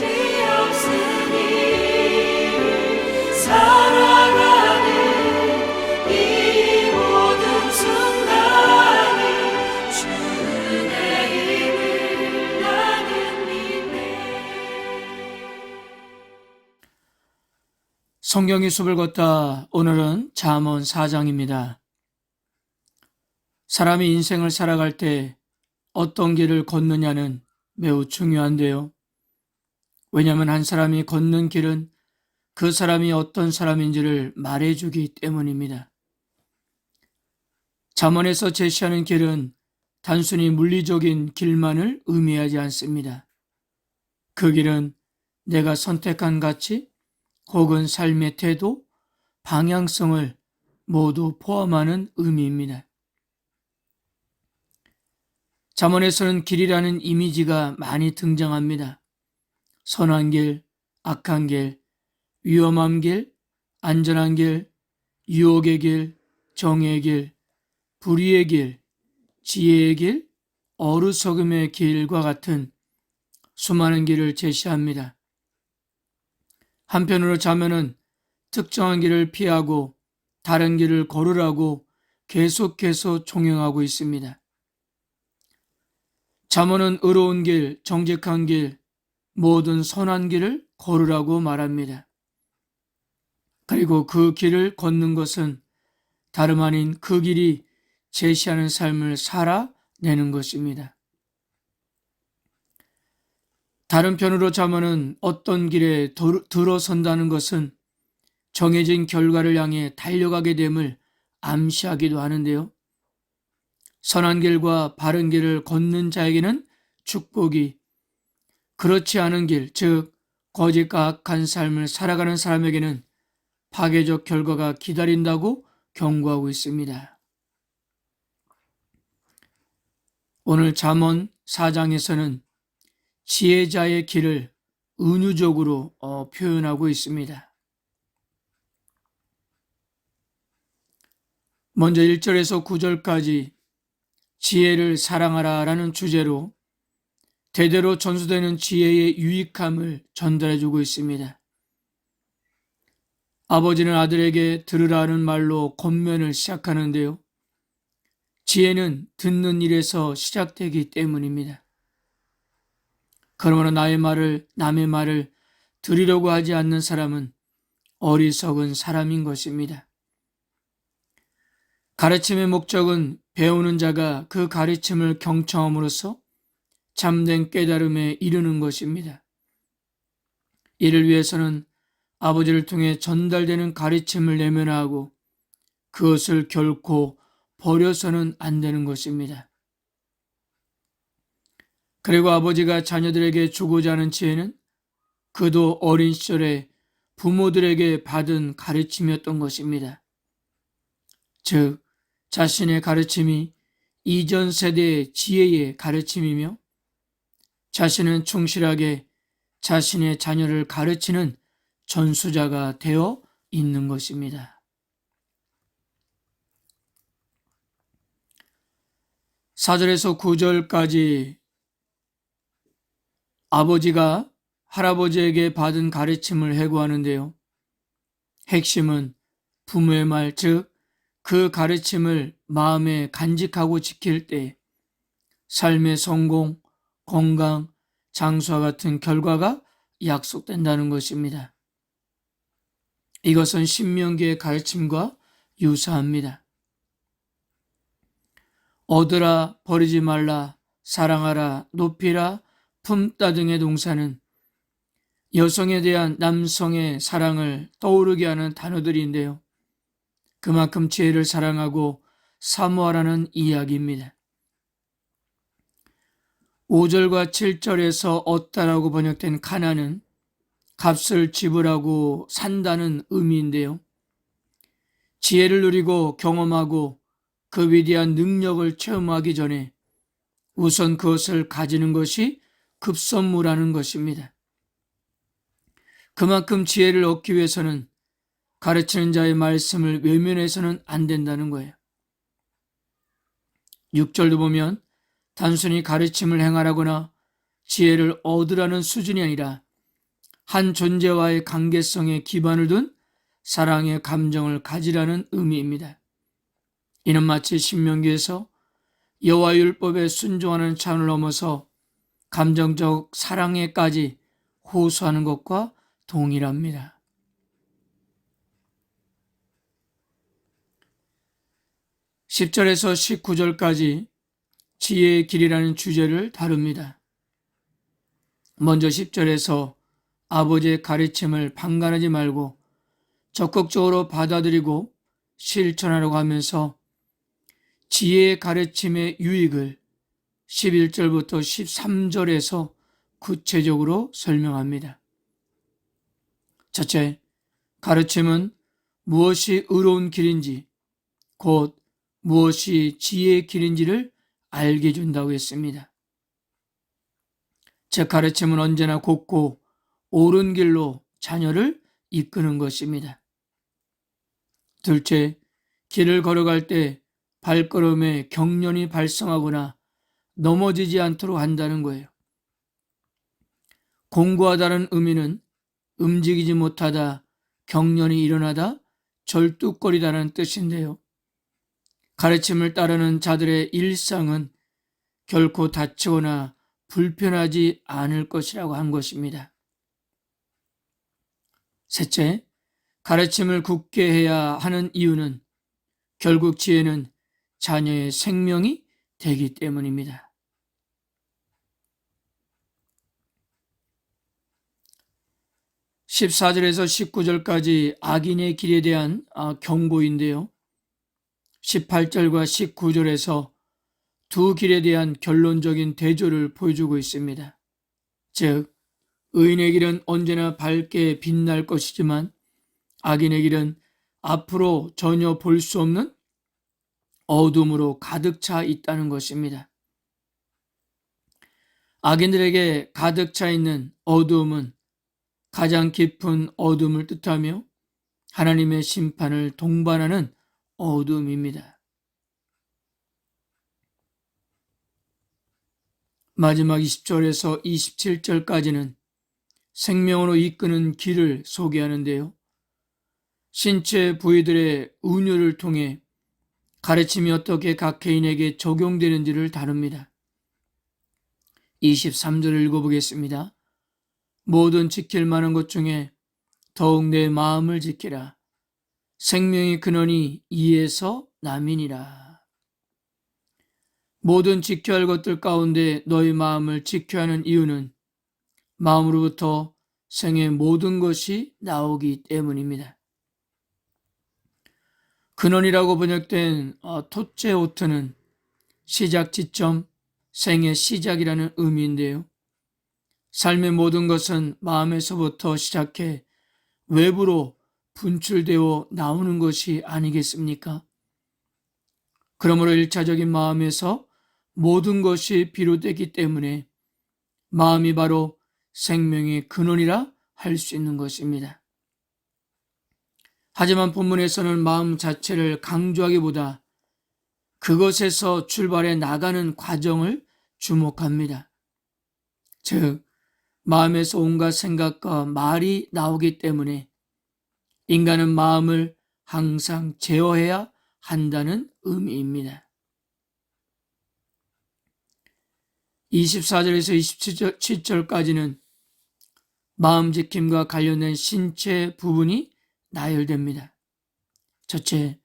없으니 살아가는 이 모든 순간이 주의 힘을 나는 믿네. 성경의 숲을 걷다. 오늘은 잠언 4장입니다. 사람이 인생을 살아갈 때 어떤 길을 걷느냐는 매우 중요한데요. 왜냐하면 한 사람이 걷는 길은 그 사람이 어떤 사람인지를 말해주기 때문입니다. 잠언에서 제시하는 길은 단순히 물리적인 길만을 의미하지 않습니다. 그 길은 내가 선택한 가치 혹은 삶의 태도, 방향성을 모두 포함하는 의미입니다. 잠언에서는 길이라는 이미지가 많이 등장합니다. 선한 길, 악한 길, 위험한 길, 안전한 길, 유혹의 길, 정의의 길, 불의의 길, 지혜의 길, 어리석음의 길과 같은 수많은 길을 제시합니다. 한편으로 잠언은 특정한 길을 피하고 다른 길을 걸으라고 계속해서 종용하고 있습니다. 잠언은 의로운 길, 정직한 길, 모든 선한 길을 걸으라고 말합니다. 그리고 그 길을 걷는 것은 다름 아닌 그 길이 제시하는 삶을 살아내는 것입니다. 다른 편으로 잠언은 어떤 길에 들어선다는 것은 정해진 결과를 향해 달려가게 됨을 암시하기도 하는데요. 선한 길과 바른 길을 걷는 자에게는 축복이, 그렇지 않은 길, 즉 거짓과 악한 삶을 살아가는 사람에게는 파괴적 결과가 기다린다고 경고하고 있습니다. 오늘 잠언 4장에서는 지혜자의 길을 은유적으로 표현하고 있습니다. 먼저 1절에서 9절까지 지혜를 사랑하라 라는 주제로 대대로 전수되는 지혜의 유익함을 전달해주고 있습니다. 아버지는 아들에게 들으라는 말로 권면을 시작하는데요. 지혜는 듣는 일에서 시작되기 때문입니다. 그러므로 남의 말을 들으려고 하지 않는 사람은 어리석은 사람인 것입니다. 가르침의 목적은 배우는 자가 그 가르침을 경청함으로써 참된 깨달음에 이르는 것입니다. 이를 위해서는 아버지를 통해 전달되는 가르침을 내면화하고 그것을 결코 버려서는 안 되는 것입니다. 그리고 아버지가 자녀들에게 주고자 하는 지혜는 그도 어린 시절에 부모들에게 받은 가르침이었던 것입니다. 즉, 자신의 가르침이 이전 세대의 지혜의 가르침이며 자신은 충실하게 자신의 자녀를 가르치는 전수자가 되어 있는 것입니다. 4절에서 9절까지 아버지가 할아버지에게 받은 가르침을 해구하는데요. 핵심은 부모의 말, 즉 그 가르침을 마음에 간직하고 지킬 때 삶의 성공, 건강, 장수와 같은 결과가 약속된다는 것입니다. 이것은 신명기의 가르침과 유사합니다. 얻으라, 버리지 말라, 사랑하라, 높이라, 품다 등의 동사는 여성에 대한 남성의 사랑을 떠오르게 하는 단어들인데요. 그만큼 지혜를 사랑하고 사모하라는 이야기입니다. 5절과 7절에서 얻다라고 번역된 가나는 값을 지불하고 산다는 의미인데요. 지혜를 누리고 경험하고 그 위대한 능력을 체험하기 전에 우선 그것을 가지는 것이 급선무라는 것입니다. 그만큼 지혜를 얻기 위해서는 가르치는 자의 말씀을 외면해서는 안 된다는 거예요. 6절도 보면 단순히 가르침을 행하라거나 지혜를 얻으라는 수준이 아니라 한 존재와의 관계성에 기반을 둔 사랑의 감정을 가지라는 의미입니다. 이는 마치 신명기에서 여호와 율법에 순종하는 차원을 넘어서 감정적 사랑에까지 호소하는 것과 동일합니다. (10절에서 19절까지) 지혜의 길이라는 주제를 다룹니다. 먼저 10절에서 아버지의 가르침을 방관하지 말고 적극적으로 받아들이고 실천하려고 하면서 지혜의 가르침의 유익을 11절부터 13절에서 구체적으로 설명합니다. 첫째, 가르침은 무엇이 의로운 길인지, 곧 무엇이 지혜의 길인지를 알게 해준다고 했습니다. 즉, 가르침은 언제나 곧고 옳은 길로 자녀를 이끄는 것입니다. 둘째, 길을 걸어갈 때 발걸음에 경련이 발생하거나 넘어지지 않도록 한다는 거예요. 공고하다는 의미는 움직이지 못하다, 경련이 일어나다, 절뚝거리다는 뜻인데요. 가르침을 따르는 자들의 일상은 결코 다치거나 불편하지 않을 것이라고 한 것입니다. 셋째, 가르침을 굳게 해야 하는 이유는 결국 지혜는 자녀의 생명이 되기 때문입니다. (14절에서 19절까지) 악인의 길에 대한 경고인데요. 18절과 19절에서 두 길에 대한 결론적인 대조를 보여주고 있습니다. 즉, 의인의 길은 언제나 밝게 빛날 것이지만 악인의 길은 앞으로 전혀 볼 수 없는 어둠으로 가득 차 있다는 것입니다. 악인들에게 가득 차 있는 어두움은 가장 깊은 어둠을 뜻하며 하나님의 심판을 동반하는 어둠입니다. 마지막 20절에서 27절까지는 생명으로 이끄는 길을 소개하는데요. 신체 부위들의 운율을 통해 가르침이 어떻게 각 개인에게 적용되는지를 다룹니다. 23절을 읽어보겠습니다. 모든 지킬 만한 것 중에 더욱 내 마음을 지키라. 생명의 근원이 이에서 남이니라. 모든 지켜야 할 것들 가운데 너희 마음을 지켜야 하는 이유는 마음으로부터 생의 모든 것이 나오기 때문입니다. 근원이라고 번역된 토체오트는 시작 지점, 생의 시작이라는 의미인데요. 삶의 모든 것은 마음에서부터 시작해 외부로 분출되어 나오는 것이 아니겠습니까? 그러므로 1차적인 마음에서 모든 것이 비롯되기 때문에 마음이 바로 생명의 근원이라 할 수 있는 것입니다. 하지만 본문에서는 마음 자체를 강조하기보다 그것에서 출발해 나가는 과정을 주목합니다. 즉, 마음에서 온갖 생각과 말이 나오기 때문에 인간은 마음을 항상 제어해야 한다는 의미입니다. 24절에서 27절까지는 마음 지킴과 관련된 신체 부분이 나열됩니다. 첫째,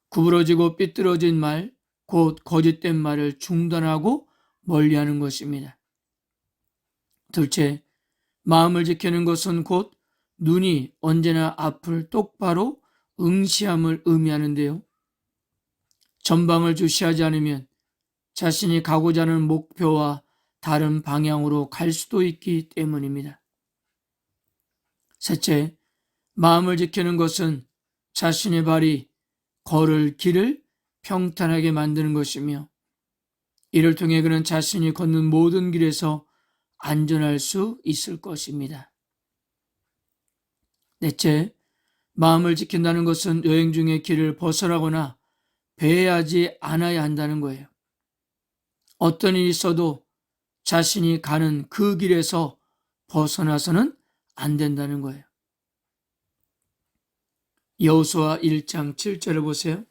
구부러지고 삐뚤어진 말, 곧 거짓된 말을 중단하고 멀리하는 것입니다. 둘째, 마음을 지키는 것은 곧 눈이 언제나 앞을 똑바로 응시함을 의미하는데요. 전방을 주시하지 않으면 자신이 가고자 하는 목표와 다른 방향으로 갈 수도 있기 때문입니다. 셋째, 마음을 지키는 것은 자신의 발이 걸을 길을 평탄하게 만드는 것이며 이를 통해 그는 자신이 걷는 모든 길에서 안전할 수 있을 것입니다. 넷째, 마음을 지킨다는 것은 여행 중에 길을 벗어나거나 배회하지 않아야 한다는 거예요. 어떤 일이 있어도 자신이 가는 그 길에서 벗어나서는 안 된다는 거예요. 여호수아 1장 7절을 보세요.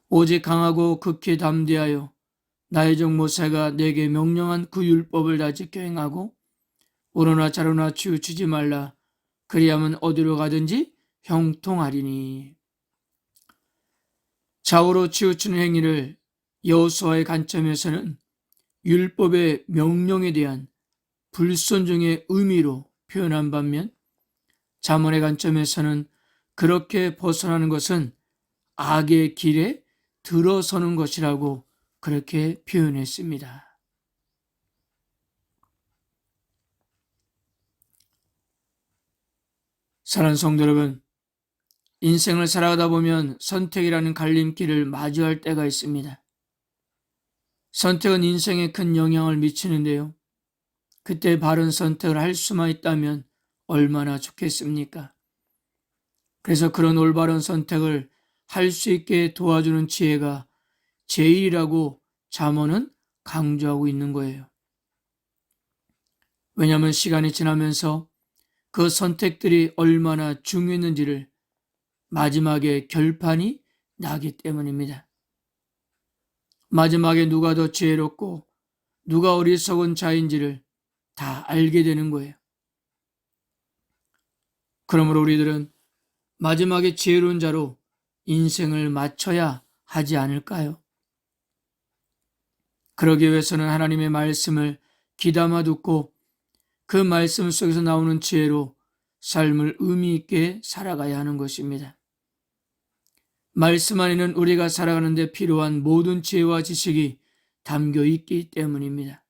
오직 강하고 극히 담대하여 나의 종 모세가 내게 명령한 그 율법을 다 지켜 행하고 오로나 자로나 치우치지 말라. 그리하면 어디로 가든지 형통하리니. 좌우로 치우치는 행위를 여호수아의 관점에서는 율법의 명령에 대한 불순종의 의미로 표현한 반면 잠언의 관점에서는 그렇게 벗어나는 것은 악의 길에 들어서는 것이라고 그렇게 표현했습니다. 사랑하는 성도 여러분, 인생을 살아가다 보면 선택이라는 갈림길을 마주할 때가 있습니다. 선택은 인생에 큰 영향을 미치는데요. 그때 바른 선택을 할 수만 있다면 얼마나 좋겠습니까? 그래서 그런 올바른 선택을 할 수 있게 도와주는 지혜가 제일이라고 잠언은 강조하고 있는 거예요. 왜냐하면 시간이 지나면서 그 선택들이 얼마나 중요했는지를 마지막에 결판이 나기 때문입니다. 마지막에 누가 더 지혜롭고 누가 어리석은 자인지를 다 알게 되는 거예요. 그러므로 우리들은 마지막에 지혜로운 자로 인생을 마쳐야 하지 않을까요? 그러기 위해서는 하나님의 말씀을 귀담아 듣고 그 말씀 속에서 나오는 지혜로 삶을 의미 있게 살아가야 하는 것입니다. 말씀 안에는 우리가 살아가는 데 필요한 모든 지혜와 지식이 담겨 있기 때문입니다.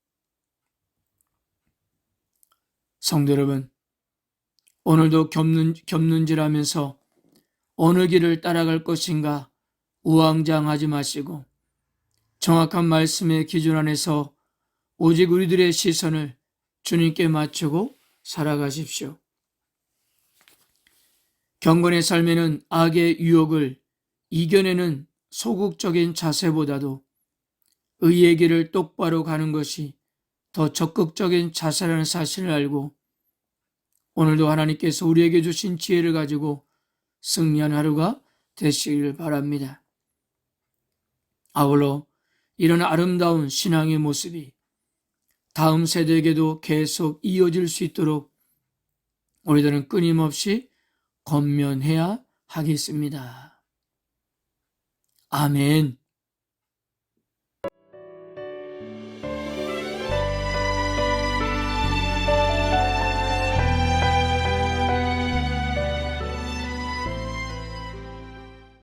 성도 여러분, 오늘도 겹눈질하면서 어느 길을 따라갈 것인가 우왕좌왕하지 마시고 정확한 말씀의 기준 안에서 오직 우리들의 시선을 주님께 맞추고 살아가십시오. 경건의 삶에는 악의 유혹을 이겨내는 소극적인 자세보다도 의의 길을 똑바로 가는 것이 더 적극적인 자세라는 사실을 알고 오늘도 하나님께서 우리에게 주신 지혜를 가지고 승리하는 하루가 되시기를 바랍니다. 아울러 이런 아름다운 신앙의 모습이 다음 세대에게도 계속 이어질 수 있도록 우리들은 끊임없이 권면해야 하겠습니다. 아멘.